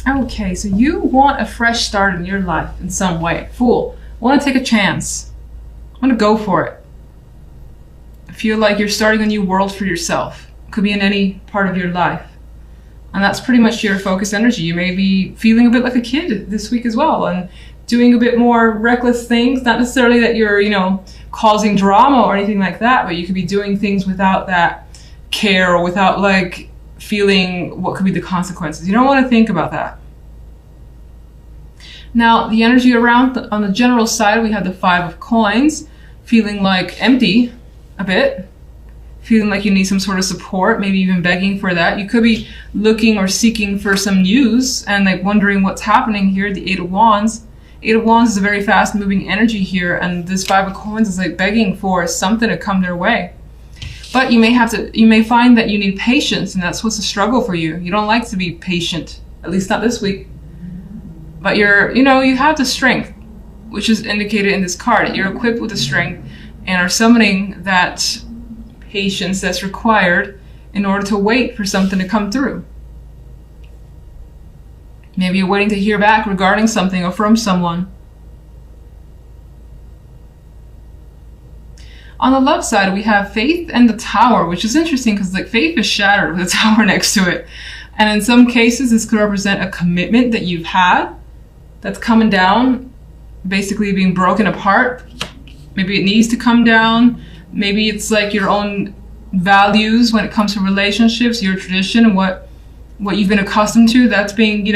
Okay, so you want a fresh start in your life in some way. Fool. Want to take a chance. Want to go for it. Feel like you're starting a new world for yourself. Could be in any part of your life. And that's pretty much your focused energy. You may be feeling a bit like a kid this week as well and doing a bit more reckless things. Not necessarily that you're, causing drama or anything like that, but you could be doing things without that care or without like feeling what could be the consequences. You don't want to think about that. Now, the energy around on the general side, we have the 5 of coins, feeling like empty a bit, feeling like you need some sort of support, maybe even begging for that. You could be looking or seeking for some news and like wondering what's happening here. The 8 of Wands. 8 of Wands is a very fast moving energy here, and this 5 of coins is like begging for something to come their way. But you may find that you need patience, and that's what's a struggle for you. You don't like to be patient, at least not this week. But you have the strength, which is indicated in this card. You're equipped with the strength and are summoning that patience that's required in order to wait for something to come through. Maybe you're waiting to hear back regarding something or from someone. On the love side, we have Faith and the Tower, which is interesting because like Faith is shattered with a tower next to it. And in some cases, this could represent a commitment that you've had that's coming down, basically being broken apart. Maybe it needs to come down. Maybe it's like your own values when it comes to relationships, your tradition, and what you've been accustomed to, that's being,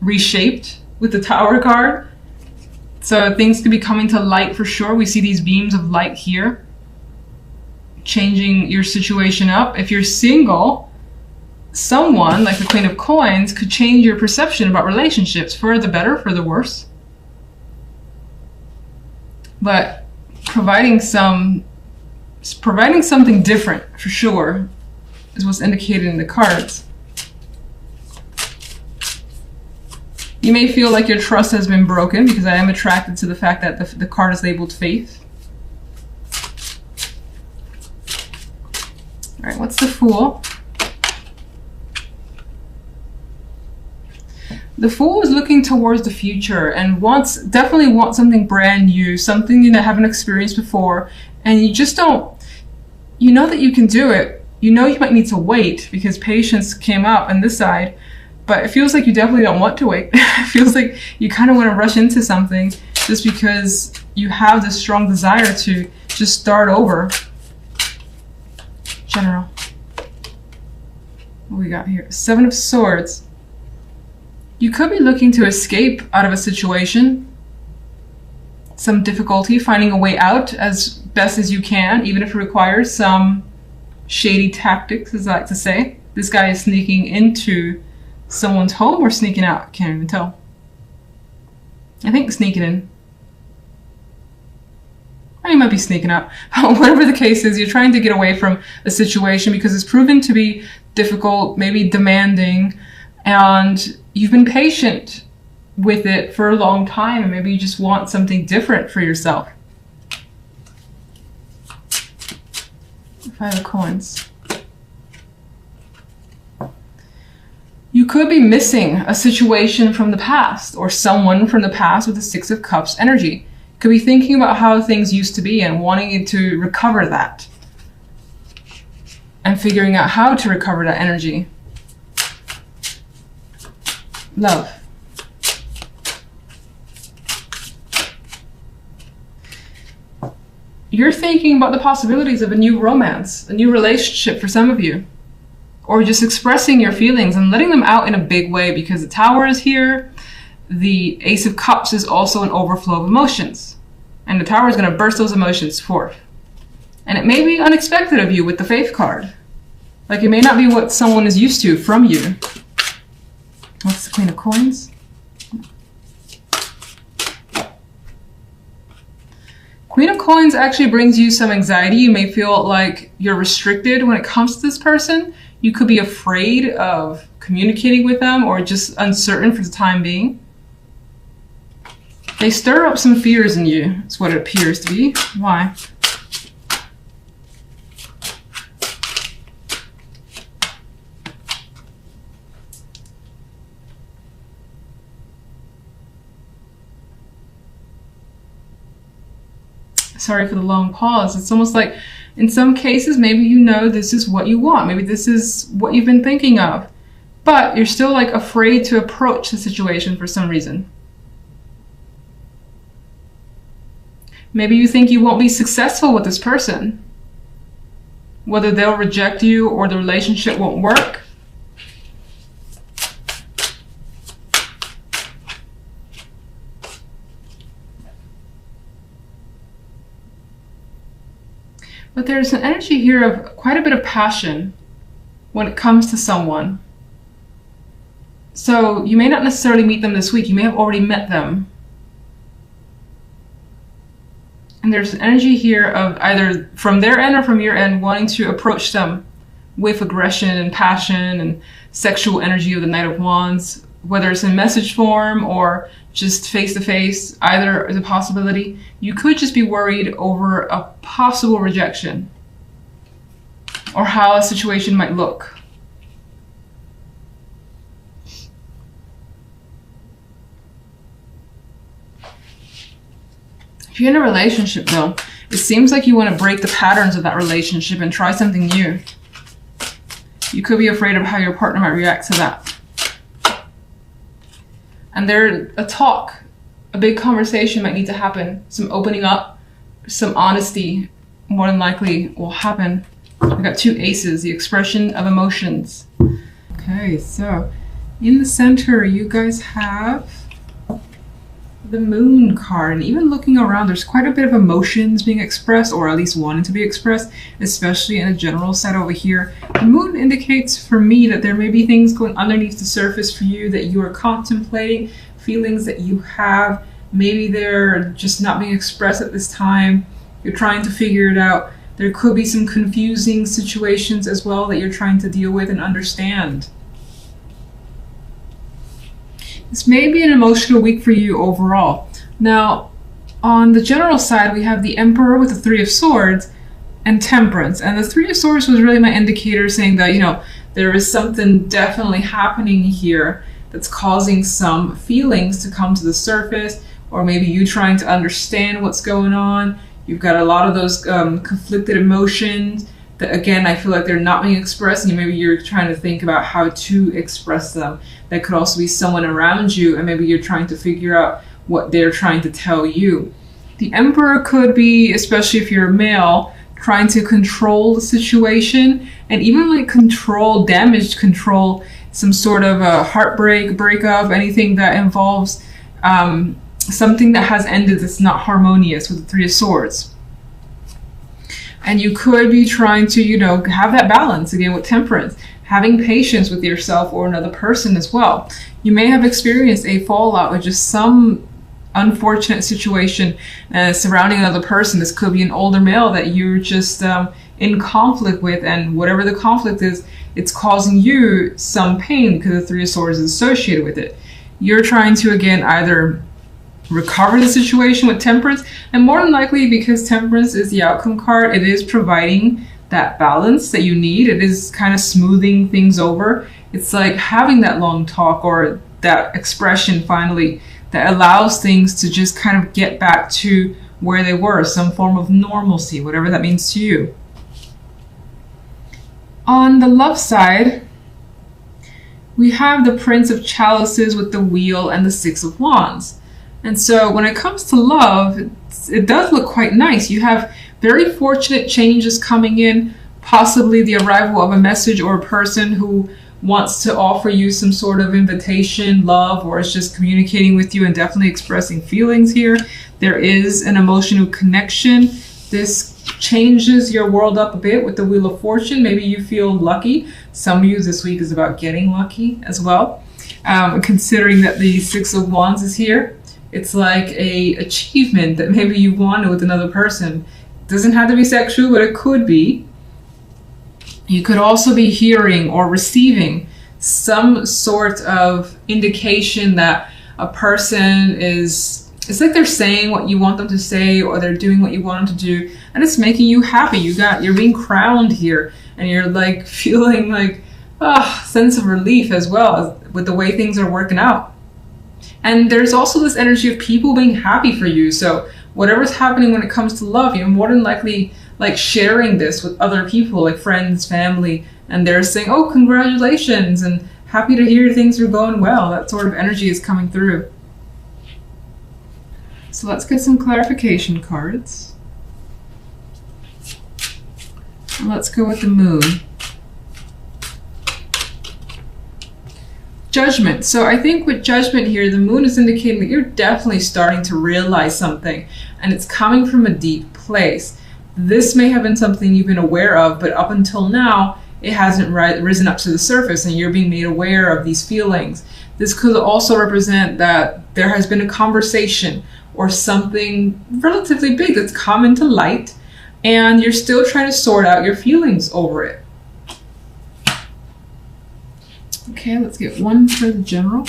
reshaped with the Tower card. So things could be coming to light for sure. We see these beams of light here, changing your situation up. If you're single, someone like the Queen of Coins could change your perception about relationships for the better, for the worse. But providing something different for sure is what's indicated in the cards. You may feel like your trust has been broken, because I am attracted to the fact that the card is labeled Faith. All right, what's the Fool? The Fool is looking towards the future and definitely wants something brand new, something you haven't experienced before, and you just don't, you know that you can do it. You know you might need to wait because patience came up on this side, but it feels like you definitely don't want to wait. It feels like you kind of want to rush into something just because you have this strong desire to just start over. General. What we got here? 7 of Swords. You could be looking to escape out of a situation, some difficulty, finding a way out as best as you can, even if it requires some shady tactics, as I like to say. This guy is sneaking into someone's home or sneaking out. Can't even tell. I think sneaking in. Or you might be sneaking out. Whatever the case is, you're trying to get away from a situation because it's proven to be difficult, maybe demanding, and you've been patient with it for a long time, and maybe you just want something different for yourself. 5 of Coins. You could be missing a situation from the past or someone from the past with the 6 of Cups energy. Could be thinking about how things used to be and wanting it to recover that. And figuring out how to recover that energy. Love. You're thinking about the possibilities of a new romance, a new relationship for some of you. Or just expressing your feelings and letting them out in a big way, because the Tower is here. The Ace of Cups is also an overflow of emotions. And the Tower is going to burst those emotions forth. And it may be unexpected of you with the Faith card. Like it may not be what someone is used to from you. What's the Queen of Coins? Queen of Coins actually brings you some anxiety. You may feel like you're restricted when it comes to this person. You could be afraid of communicating with them or just uncertain for the time being. They stir up some fears in you. That's what it appears to be. Why? Sorry for the long pause. It's almost like in some cases, maybe you know this is what you want. Maybe this is what you've been thinking of. But you're still like afraid to approach the situation for some reason. Maybe you think you won't be successful with this person. Whether they'll reject you or the relationship won't work. But there's an energy here of quite a bit of passion when it comes to someone. So you may not necessarily meet them this week. You may have already met them. And there's an energy here of either from their end or from your end wanting to approach them with aggression and passion and sexual energy of the Knight of Wands, whether it's in message form or just face-to-face, either is a possibility. You could just be worried over a possible rejection or how a situation might look. If you're in a relationship though, it seems like you want to break the patterns of that relationship and try something new. You could be afraid of how your partner might react to that. And there, a big conversation might need to happen. Some opening up, some honesty more than likely will happen. I got 2 aces, the expression of emotions. Okay, so in the center, you guys have the Moon card. And even looking around, there's quite a bit of emotions being expressed, or at least wanting to be expressed, especially in a general side over here. The Moon indicates for me that there may be things going underneath the surface for you that you are contemplating, feelings that you have. Maybe they're just not being expressed at this time. You're trying to figure it out. There could be some confusing situations as well that you're trying to deal with and understand. This may be an emotional week for you overall. Now, on the general side, we have the Emperor with the 3 of Swords and Temperance. And the 3 of Swords was really my indicator saying that, you know, there is something definitely happening here that's causing some feelings to come to the surface, or maybe you trying to understand what's going on. You've got a lot of those conflicted emotions that, again, I feel like they're not being expressed, and maybe you're trying to think about how to express them. That could also be someone around you, and maybe you're trying to figure out what they're trying to tell you. The Emperor could be, especially if you're a male, trying to control the situation, and even like control damage, control some sort of a heartbreak, breakup, anything that involves something that has ended that's not harmonious with the 3 of Swords. And you could be trying to, you know, have that balance again with Temperance, having patience with yourself or another person as well. You may have experienced a fallout with just some unfortunate situation surrounding another person. This could be an older male that you're just in conflict with, and whatever the conflict is, it's causing you some pain because the 3 of Swords is associated with it. You're trying to, again, either recover the situation with Temperance, and more than likely, because Temperance is the outcome card, it is providing that balance that you need. It is kind of smoothing things over. It's like having that long talk or that expression finally that allows things to just kind of get back to where they were, some form of normalcy, whatever that means to you. On the love side, we have the Prince of Chalices with the Wheel and the 6 of Wands. And so when it comes to love, it does look quite nice. You have very fortunate changes coming in, possibly the arrival of a message or a person who wants to offer you some sort of invitation, love, or is just communicating with you and definitely expressing feelings here. There is an emotional connection. This changes your world up a bit with the Wheel of Fortune. Maybe you feel lucky. Some of you this week is about getting lucky as well. Considering that the 6 of Wands is here, it's like a achievement that maybe you wanted with another person. It doesn't have to be sexual, but it could be. You could also be hearing or receiving some sort of indication that a person is, it's like they're saying what you want them to say, or they're doing what you want them to do, and it's making you happy. You're being crowned here, and you're like feeling like sense of relief as well with the way things are working out. And there's also this energy of people being happy for you. So whatever's happening when it comes to love, you're more than likely like sharing this with other people, like friends, family, and they're saying, oh, congratulations, and happy to hear things are going well. That sort of energy is coming through. So let's get some clarification cards. And let's go with the moon. Judgment. So I think with judgment here, the moon is indicating that you're definitely starting to realize something, and it's coming from a deep place. This may have been something you've been aware of, but up until now, it hasn't risen up to the surface, and you're being made aware of these feelings. This could also represent that there has been a conversation or something relatively big that's come into light, and you're still trying to sort out your feelings over it. Okay, let's get one for the general.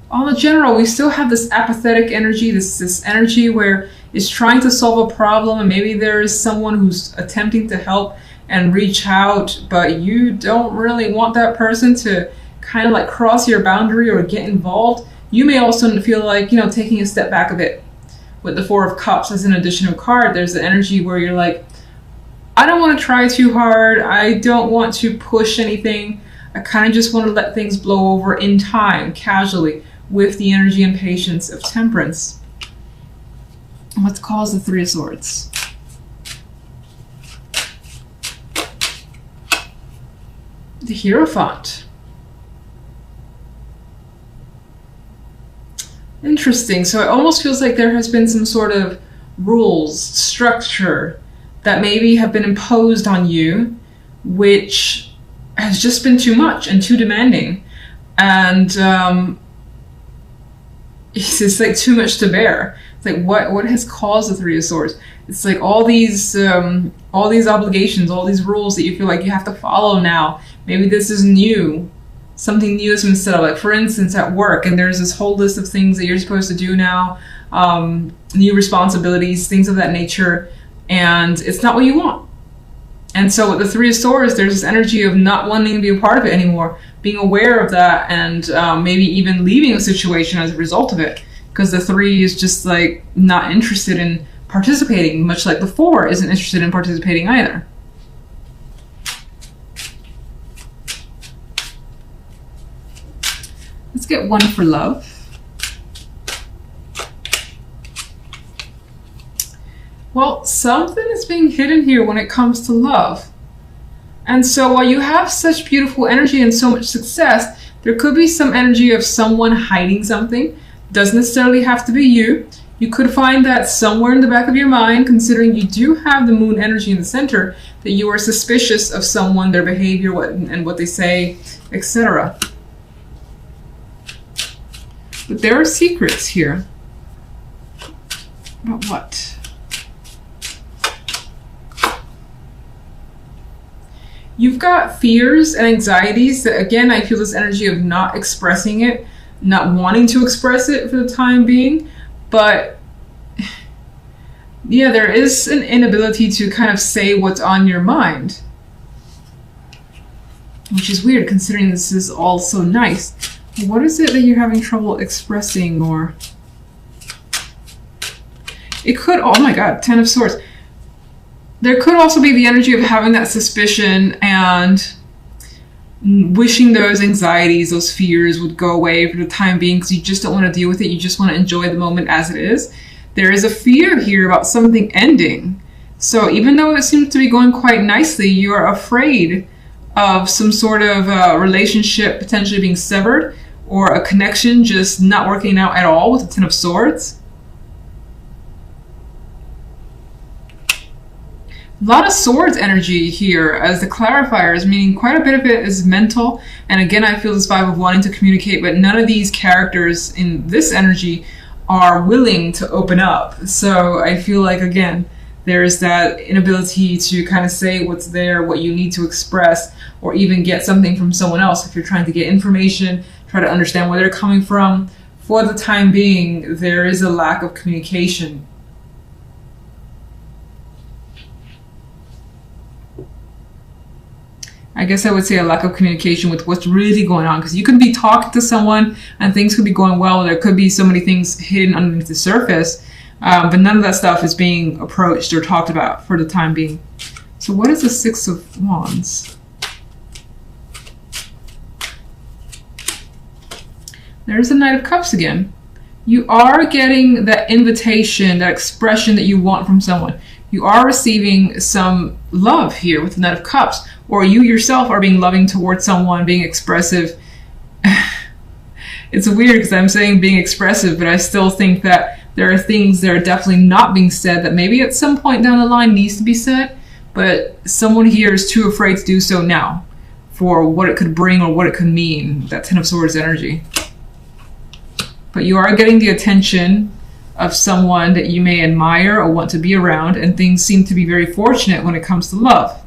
On the general, we still have this apathetic energy, this energy where it's trying to solve a problem, and maybe there is someone who's attempting to help and reach out, but you don't really want that person to kind of like cross your boundary or get involved. You may also feel like, you know, taking a step back a bit. With the Four of Cups as an additional card, there's the energy where you're like, I don't want to try too hard. I don't want to push anything. I kind of just want to let things blow over in time, casually, with the energy and patience of Temperance. And let's cause the Three of Swords. The Hierophant. Interesting. So it almost feels like there has been some sort of rules, structure that maybe have been imposed on you, which has just been too much and too demanding. And it's just like too much to bear. It's like what has caused the Three of Swords? It's like all these obligations, all these rules that you feel like you have to follow now. Maybe this is new. Something new has been set up, like for instance at work, and there's this whole list of things that you're supposed to do now, new responsibilities, things of that nature, and it's not what you want. And so with the Three of Swords, there's this energy of not wanting to be a part of it anymore, being aware of that, and maybe even leaving a situation as a result of it, because the Three is just like not interested in participating, much like the Four isn't interested in participating either. Let's get one for love. Well, something is being hidden here when it comes to love. And so while you have such beautiful energy and so much success, there could be some energy of someone hiding something. Doesn't necessarily have to be you. You could find that somewhere in the back of your mind, considering you do have the moon energy in the center, that you are suspicious of someone, their behavior, what they say, etc. But there are secrets here. About what? You've got fears and anxieties that, again, I feel this energy of not expressing it, not wanting to express it for the time being. But yeah, there is an inability to kind of say what's on your mind, which is weird considering this is all so nice. What is it that you're having trouble expressing? Or it could, oh my god, Ten of Swords. There could also be the energy of having that suspicion and wishing those anxieties, those fears would go away for the time being because you just don't want to deal with it. You just want to enjoy the moment as it is. There is a fear here about something ending. So even though it seems to be going quite nicely, you are afraid of some sort of relationship potentially being severed, or a connection just not working out at all with the Ten of Swords. A lot of swords energy here as the clarifiers, meaning quite a bit of it is mental. And again, I feel this vibe of wanting to communicate, but none of these characters in this energy are willing to open up. So I feel like, again, there's that inability to kind of say what's there, what you need to express, or even get something from someone else. If you're trying to get information, try to understand where they're coming from. For the time being, there is a lack of communication. I guess I would say a lack of communication with what's really going on, because you could be talking to someone and things could be going well. There could be so many things hidden underneath the surface, but none of that stuff is being approached or talked about for the time being. So what is the Six of Wands? There's the Knight of Cups again. You are getting that invitation, that expression that you want from someone. You are receiving some love here with the Knight of Cups, or you yourself are being loving towards someone, being expressive. It's weird because I'm saying being expressive, but I still think that there are things that are definitely not being said that maybe at some point down the line needs to be said, but someone here is too afraid to do so now for what it could bring or what it could mean, that Ten of Swords energy. But you are getting the attention of someone that you may admire or want to be around, and things seem to be very fortunate when it comes to love.